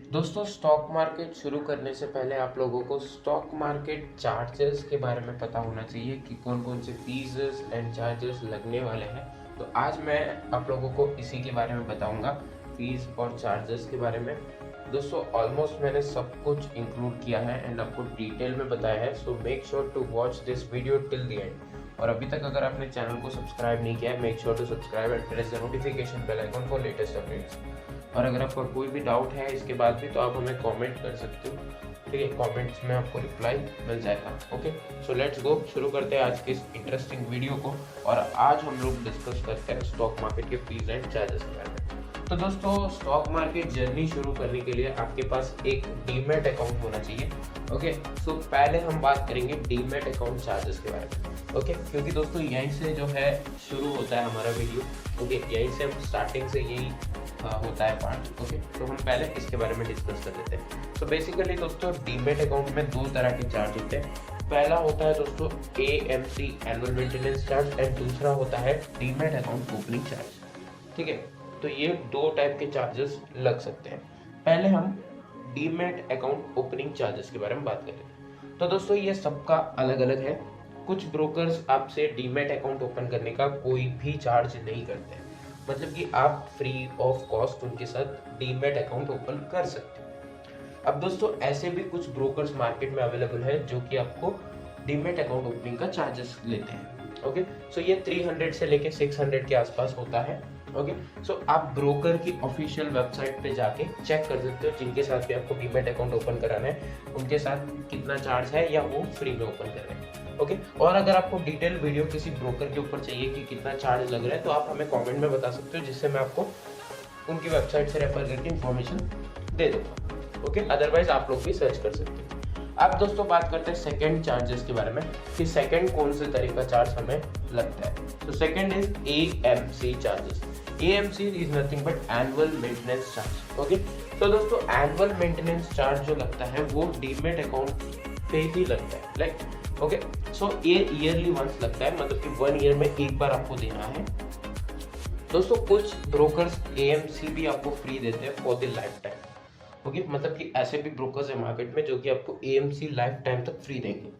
दोस्तों, stock market शुरू करने से पहले आप लोगों को स्टॉक मार्केट चार्जेस के बारे में पता होना चाहिए कि कौन कौन से फीस एंड चार्जेस लगने वाले हैं। तो आज मैं आप लोगों को इसी के बारे में बताऊंगा, फीस और चार्जेस के बारे में। दोस्तों, ऑलमोस्ट मैंने सब कुछ इंक्लूड किया है एंड आपको डिटेल में बताया है, so make sure to watch this video till the end. और अभी तक अगर आपने चैनल को सब्सक्राइब नहीं किया है, make sure to subscribe and press the notification bell icon for latest updates. और अगर आपका कोई भी डाउट है इसके बाद भी, तो आप हमें कमेंट कर सकते हो, ठीक है। कमेंट्स में आपको रिप्लाई मिल जाएगा। ओके, सो लेट्स गो, शुरू करते हैं आज के इस इंटरेस्टिंग वीडियो को। और आज हम लोग डिस्कस करते हैं स्टॉक मार्केट के फीस एंड चार्जेस के बारे में। तो दोस्तों, स्टॉक मार्केट जर्नी शुरू करने के लिए आपके पास एक डीमैट अकाउंट होना चाहिए। ओके, सो पहले हम बात करेंगे डीमैट अकाउंट चार्जेस के बारे में। ओके, क्योंकि दोस्तों यहीं से जो है शुरू होता है हमारा वीडियो। ओके, यहीं से हम स्टार्टिंग से यही होता है पार्ट। ओके, तो हम पहले इसके बारे में डिस्कस कर लेते हैं। तो बेसिकली दोस्तों, डीमैट अकाउंट में दो तरह के चार्ज होते हैं। पहला होता है दोस्तों AMC annual maintenance charge and दूसरा होता है डीमैट अकाउंट ओपनिंग चार्ज। ठीक है, तो ये दो टाइप के चार्जेस लग सकते हैं। पहले हम डीमैट अकाउंट ओपनिंग चार्जेस के बारे में बात करें। तो दोस्तों, ये सबका अलग अलग है। कुछ ब्रोकर्स आपसे डीमैट अकाउंट ओपन करने का कोई भी चार्ज नहीं करते हैं, मतलब कि आप फ्री ऑफ कॉस्ट उनके साथ डीमैट अकाउंट ओपन कर सकते हैं। अब दोस्तों, ऐसे भी कुछ ब्रोकर्स मार्केट में अवेलेबल है जो कि आपको डीमैट अकाउंट ओपनिंग का चार्जेस लेते हैं। ओके, सो ये 300 से लेके 600 के आसपास होता है। ओके, सो आप ब्रोकर की ऑफिशियल वेबसाइट पे जाके चेक कर सकते हो जिनके साथ भी आपको डीमैट अकाउंट ओपन कराना है, उनके साथ कितना चार्ज है या वो फ्री में ओपन कर रहे हैं। ओके, और अगर आपको डिटेल वीडियो किसी ब्रोकर के ऊपर चाहिए कि कितना चार्ज लग रहा है, तो आप हमें कमेंट में बता सकते हो, जिससे मैं आपको उनकी वेबसाइट से रेफर करके इन्फॉर्मेशन दे दूँगा। ओके, अदरवाइज आप लोग भी सर्च कर सकते हैं। अब दोस्तों बात करते हैं सेकंड चार्जेस के बारे में कि सेकंड कौन से तरह का चार्ज हमें लगता है। तो second is AMC charges. AMC is nothing but annual maintenance charge. Okay, तो दोस्तों एनुअल मेंटेनेंस चार्ज जो लगता है वो डीमैट अकाउंट पे ही लगता है। लाइक ओके, सो ये ईयरली वंस लगता है, मतलब कि 1 ईयर में एक बार आपको देना है। दोस्तों, कुछ ब्रोकर्स AMC भी आपको फ्री देते हैं for the life time. Okay, मतलब कि ऐसे भी ब्रोकर्स है मार्केट में जो कि आपको AMC लाइफ टाइम तक फ्री देंगे।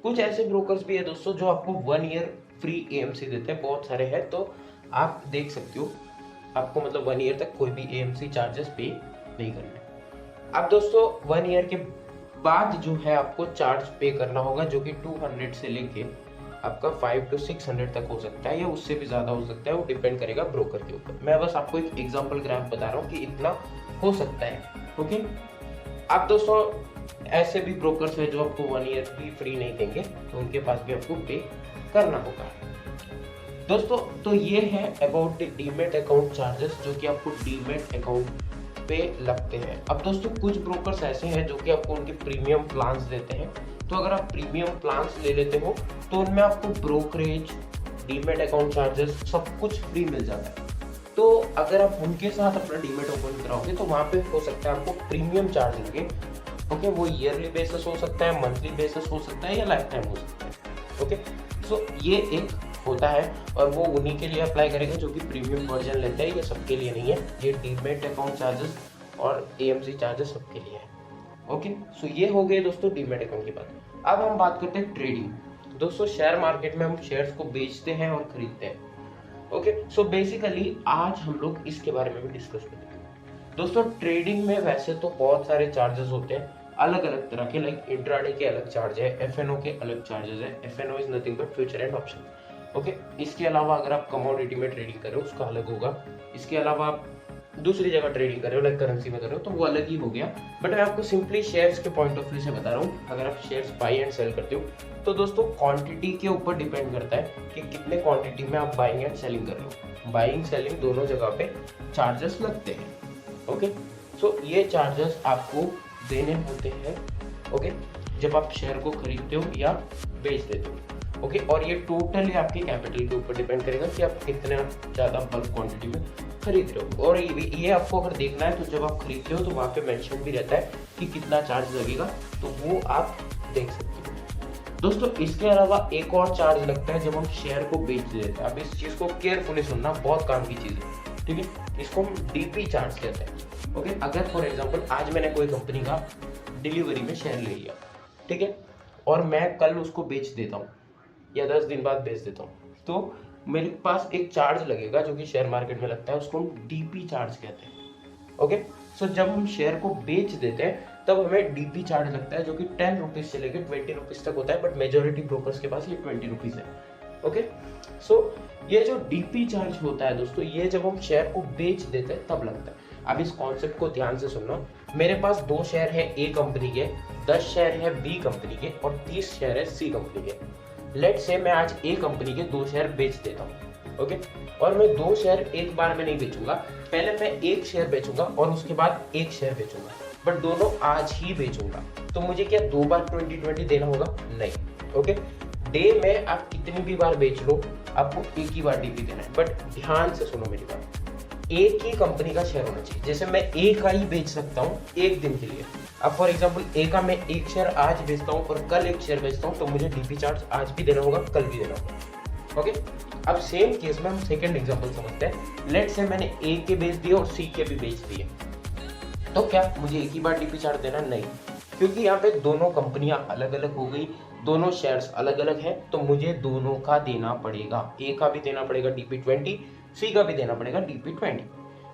कुछ ऐसे ब्रोकर्स भी है दोस्तों जो आपको 1 ईयर फ्री AMC देते हैं, बहुत सारे हैं, तो आप देख सकते हो, आपको मतलब 1 ईयर तक कोई भी AMC चार्जेस पे नहीं करना है। अब दोस्तों 1 ईयर के बाद जो है आपको चार्ज पे करना होगा, जो कि 200 से लेके आपका 500 to 600 तक हो सकता है या उससे भी ज़्यादा हो सकता है, वो डिपेंड करेगा ब्रोकर के ऊपर। मैं बस आपको एक एग्जांपल ग्राफ बता रहा हूँ कि इतना हो सकता है। ओके, अब दोस्तों ऐसे भी ब्रोकर्स है जो आपको 1 ईयर भी फ्री नहीं देंगे, तो उनके पास भी आपको पे करना होगा। दोस्तों, तो ये है about the demat account charges जो कि आपको डीमैट अकाउंट पे लगते हैं। अब दोस्तों कुछ ब्रोकर्स ऐसे हैं जो कि आपको उनके प्रीमियम प्लान्स देते हैं। तो अगर आप प्रीमियम प्लान्स ले लेते हो तो उनमें आपको ब्रोकरेज, डीमैट अकाउंट चार्जेस सब कुछ फ्री मिल जाता है। तो अगर आप उनके साथ अपना डीमैट ओपन कराओगे तो वहाँ पे हो सकता है आपको प्रीमियम चार्ज लगे। ओके, वो ईयरली बेसिस हो सकता है, मंथली बेसिस हो सकता है या लाइफ टाइम हो सकता है। ओके, सो ये एक होता है और वो उन्हीं के लिए अप्लाई करेगा जो कि प्रीमियम वर्जन लेते हैं, ये सबके लिए नहीं है। ये डीमैट अकाउंट चार्जेस और AMC चार्जेस सबके लिए है। ओके, सो ये हो गए दोस्तों डीमैट अकाउंट की बात। अब हम बात करते हैं ट्रेडिंग। दोस्तों, शेयर मार्केट में हम शेयर्स को बेचते हैं और खरीदते हैं। ओके, सो बेसिकली आज हम लोग इसके बारे में भी डिस्कस करेंगे। दोस्तों, ट्रेडिंग में वैसे तो बहुत सारे चार्जेस होते हैं अलग अलग तरह के, लाइक इंट्राडे के अलग चार्ज है, FNO के अलग चार्जेस है। FNO is nothing but future and option. Okay, इसके अलावा अगर आप कमोडिटी में ट्रेडिंग कर रहे हो उसका अलग होगा। इसके अलावा आप दूसरी जगह ट्रेडिंग कर रहे हो, लाइक करेंसी में कर रहे हो, तो वो अलग ही हो गया। बट मैं आपको सिंपली शेयर्स के पॉइंट ऑफ व्यू से बता रहा हूँ। अगर आप शेयर्स बाई एंड सेल करते हो तो दोस्तों क्वांटिटी के ऊपर डिपेंड करता है कि कितने क्वांटिटी में आप बाइंग एंड सेलिंग कर रहे हो। बाइंग सेलिंग दोनों जगह पे चार्जेस लगते हैं। ओके, सो ये चार्जेस आपको देने होते हैं। ओके, जब आप शेयर को खरीदते हो या बेच देते हो। ओके, और ये टोटली आपके कैपिटल के ऊपर डिपेंड करेगा कि आप कितना ज़्यादा बल्क क्वांटिटी में खरीद रहे हो। और ये आपको अगर देखना है तो जब आप खरीदते हो तो वहाँ पे मेंशन भी रहता है कि कितना चार्ज लगेगा, तो वो आप देख सकते हो। दोस्तों, इसके अलावा एक और चार्ज लगता है जब हम शेयर को बेच देते हैं। अब इस चीज़ को केयरफुली सुनना, बहुत काम की चीज़ है, ठीक है। इसको हम DP चार्ज कहते हैं। ओके, अगर फॉर एग्जांपल आज मैंने कोई कंपनी का डिलीवरी में शेयर ले लिया, ठीक है, और मैं कल उसको बेच देता हूँ या 10 दिन बाद बेच देता हूँ, तो मेरे पास एक चार्ज लगेगा जो कि शेयर मार्केट में लगता है, उसको हम डीपी चार्ज कहते हैं। ओके, सो जब हम शेयर को बेच देते हैं तब हमें डीपी चार्ज लगता है, जो कि 10 रुपीज से लेकर 20 रुपीज तक होता है, बट मेजोरिटी ब्रोकर्स के पास ये 20 रुपीज है। ओके, सो ये जो डीपी चार्ज होता है दोस्तों, ये जब हम शेयर को बेच देते हैं तब लगता है। अब इस कॉन्सेप्ट को ध्यान से सुनना, मेरे पास 2 शेयर है ए कंपनी के, 10 शेयर है बी कंपनी के और 30 शेयर है सी कंपनी के। लेट से मैं आज ए कंपनी के 2 शेयर बेच देता हूँ, ओके, और मैं 2 शेयर एक बार में नहीं बेचूंगा, पहले मैं 1 शेयर बेचूंगा और उसके बाद 1 शेयर बेचूंगा, बट दोनों आज ही बेचूंगा। तो मुझे क्या 2 बार 20-20 देना होगा? नहीं। ओके, डे में आप कितनी भी बार बेच लो, आपको एक ही बार डीपी देना है, बट ध्यान से सुनो मेरी बात, एक ही कंपनी का शेयर होना चाहिए। जैसे मैं ए का ही बेच सकता हूँ एक दिन के लिए। अब फॉर एग्जांपल ए का मैं 1 शेयर आज बेचता हूँ और कल 1 शेयर बेचता हूँ, तो मुझे डीपी चार्ज आज भी देना होगा, कल भी देना होगा। ओके, अब सेम केस में हम सेकंड एग्जांपल समझते हैं। लेट से मैंने ए के बेच दिए और सी के भी बेच दिए, तो क्या मुझे एक ही बार डीपी चार्ज देना? नहीं, क्योंकि यहाँ पे दोनों कंपनियां अलग अलग हो गई, दोनों शेयर्स अलग अलग हैं, तो मुझे दोनों का देना पड़ेगा। ए का भी देना पड़ेगा डीपी 20, सी का भी देना पड़ेगा डीपी 20।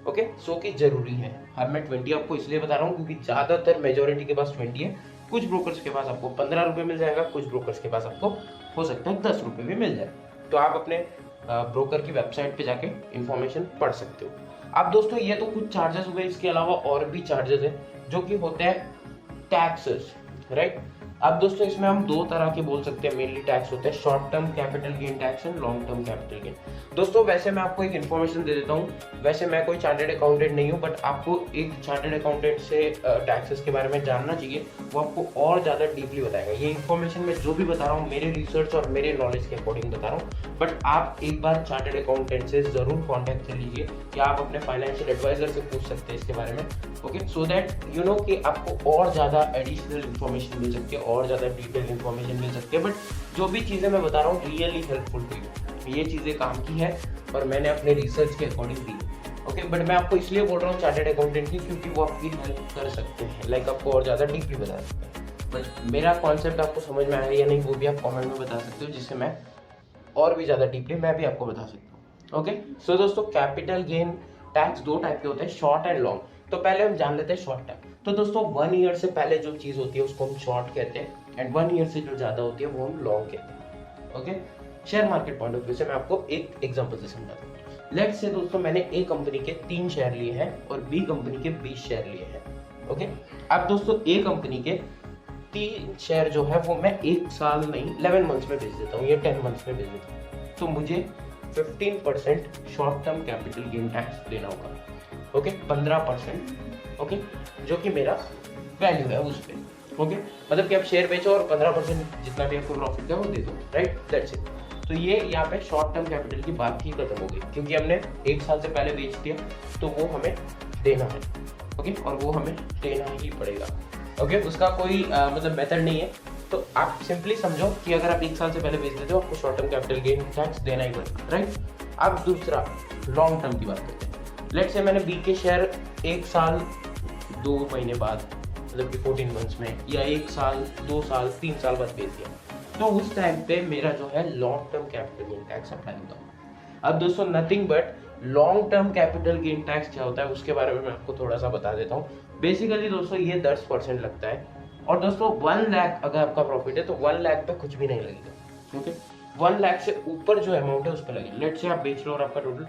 ओके, सो कि जरूरी है। अब मैं 20 आपको इसलिए बता रहा हूँ क्योंकि ज्यादातर मेजोरिटी के पास 20 है, कुछ ब्रोकर्स के पास आपको 15 रुपये मिल जाएगा, कुछ ब्रोकर्स के पास आपको हो सकता है 10 रुपये भी मिल जाए। तो आप अपने ब्रोकर की वेबसाइट पे जाके इंफॉर्मेशन पढ़ सकते हो। अब दोस्तों ये तो कुछ चार्जेस हुए, इसके अलावा और भी चार्जेस है जो कि होते हैं टैक्सेस, राइट। अब दोस्तों इसमें हम 2 तरह के बोल सकते हैं मेनली टैक्स होते हैं, short term capital gain tax and long term capital gain. दोस्तों वैसे मैं आपको एक इन्फॉर्मेशन दे देता हूँ, वैसे मैं कोई चार्टर्ड अकाउंटेंट नहीं हूँ, बट आपको एक चार्टर्ड अकाउंटेंट से टैक्सेस के बारे में जानना चाहिए, वो आपको और ज़्यादा डीपली बताएगा। ये इन्फॉर्मेशन मैं जो भी बता रहा हूँ मेरे रिसर्च और मेरे नॉलेज के अकॉर्डिंग बता रहा हूँ, बट आप एक बार चार्टर्ड अकाउंटेंट से ज़रूर कॉन्टैक्ट कर लीजिए, या आप अपने फाइनेंशियल एडवाइजर से पूछ सकते हैं इसके बारे में। Okay, so that you know कि आपको और ज़्यादा एडिशनल इन्फॉर्मेशन मिल सकती है, और ज़्यादा डिटेल इन्फॉर्मेशन मिल सकती है। बट जो भी चीज़ें मैं बता रहा हूँ रियली हेल्पफुल टू यू, ये चीज़ें काम की है और मैंने अपने रिसर्च के अकॉर्डिंग दी। ओके, बट मैं आपको इसलिए बोल रहा हूँ चार्टर्ड अकाउंटेंट की, क्योंकि वो आपकी हेल्प कर सकते हैं, लाइक आपको और ज़्यादा डीपली बता सकते हैं। बट मेरा कॉन्सेप्ट आपको समझ में आया या नहीं वो भी आप कमेंट में बता सकते हो, जिससे मैं और भी ज़्यादा डीपली मैं भी आपको बता सकता हूँ। ओके, सो दोस्तों कैपिटल गेन टैक्स 2 टाइप के होते हैं, शॉर्ट एंड लॉन्ग। तो पहले हम जान लेते हैं शॉर्ट टर्म। तो दोस्तों 1 ईयर से पहले जो चीज़ होती है उसको हम शॉर्ट कहते हैं, एंड 1 ईयर से जो ज़्यादा होती है वो हम लॉन्ग कहते हैं। Okay, share market point of view से मैं आपको एक एग्जांपल से समझाता हूँ। लेट्स से दोस्तों मैंने ए कंपनी के 3 शेयर लिए हैं और बी कंपनी के 20 शेयर लिए हैं। ओके, अब दोस्तों ए कंपनी के 3 शेयर जो है वो मैं 1 साल नहीं 11 मंथ्स में बेच देता हूँ या 10 मंथ्स में बेच देता हूँ, तो मुझे 15% short term capital gain tax देना होगा। ओके, 15%, ओके, जो कि मेरा वैल्यू है उस पर। ओके, मतलब कि आप शेयर बेचो और 15% जितना भी आपको प्रॉफिट है वो दे दो, राइट, दैट्स इट। तो ये यहाँ पे शॉर्ट टर्म कैपिटल की बात ही खत्म हो गई, क्योंकि हमने 1 साल से पहले बेच दिया तो वो हमें देना है। ओके, और वो हमें देना ही पड़ेगा। ओके, उसका कोई मतलब मेथड नहीं है। तो आप सिंपली समझो कि अगर आप 1 साल से पहले बेच देते हो आपको short term capital gain tax देना ही पड़ेगा, राइट। अब दूसरा लॉन्ग टर्म की बात करते हैं। लेट्स से मैंने बी के शेयर 1 साल 2 महीने बाद, मतलब कि 14 मंथ्स में, या 1 साल 2 साल 3 साल बाद बेच दिया, तो उस टाइम पे मेरा जो है long term capital gain tax apply होता है। अब दोस्तों nothing but long term capital gain tax क्या होता है उसके बारे में मैं आपको थोड़ा सा बता देता हूँ। बेसिकली दोस्तों ये 10% लगता है, और दोस्तों 1 लाख अगर आपका प्रॉफिट है तो 1 लाख पे कुछ भी नहीं लगेगा। ओके, 1 लाख से ऊपर जो अमाउंट है उस पर लगेगा। लेट से आप बेच लो और आपका टोटल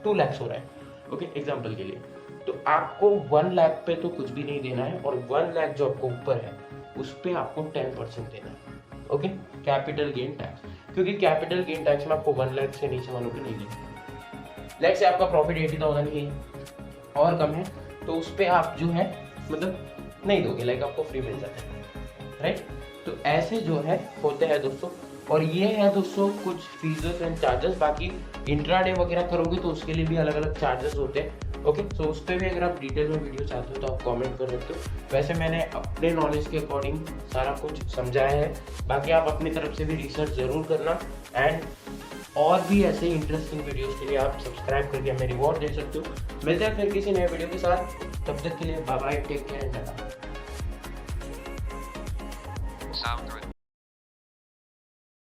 2 लाख हो रहा है, ओके, एग्जाम्पल के लिए, तो आपको 1 लाख पे तो कुछ भी नहीं देना है, और 1 लाख जो आपको ऊपर है उस पर आपको 10% देना है। ओके, कैपिटल गेन टैक्स, क्योंकि कैपिटल गेन टैक्स में आपको 1 लाख से नीचे वालों को नहीं देना। लेट्स से आपका प्रॉफिट 80,000 ही और कम है, तो उस पर आप जो है मतलब नहीं दोगे, लाइक आपको फ्री मिल जाता है, राइट। तो ऐसे जो है होते हैं दोस्तों, और ये है दोस्तों कुछ फीसेस एंड चार्जेस। बाकी इंट्राडे वगैरह करोगे तो उसके लिए भी अलग अलग चार्जेस होते हैं। ओके, सो उस पर भी अगर आप डिटेल में वीडियो चाहते हो तो आप कमेंट कर सकते हो। वैसे मैंने अपने नॉलेज के अकॉर्डिंग सारा कुछ समझाया है, बाकी आप अपनी तरफ से भी रिसर्च ज़रूर करना। एंड और भी ऐसे इंटरेस्टिंग वीडियोस के लिए आप सब्सक्राइब करके हमें रिवॉर्ड दे सकते हो। मिलते हैं फिर किसी नए वीडियो के साथ। तब तक के लिए bye bye, take care, tata. सावधान।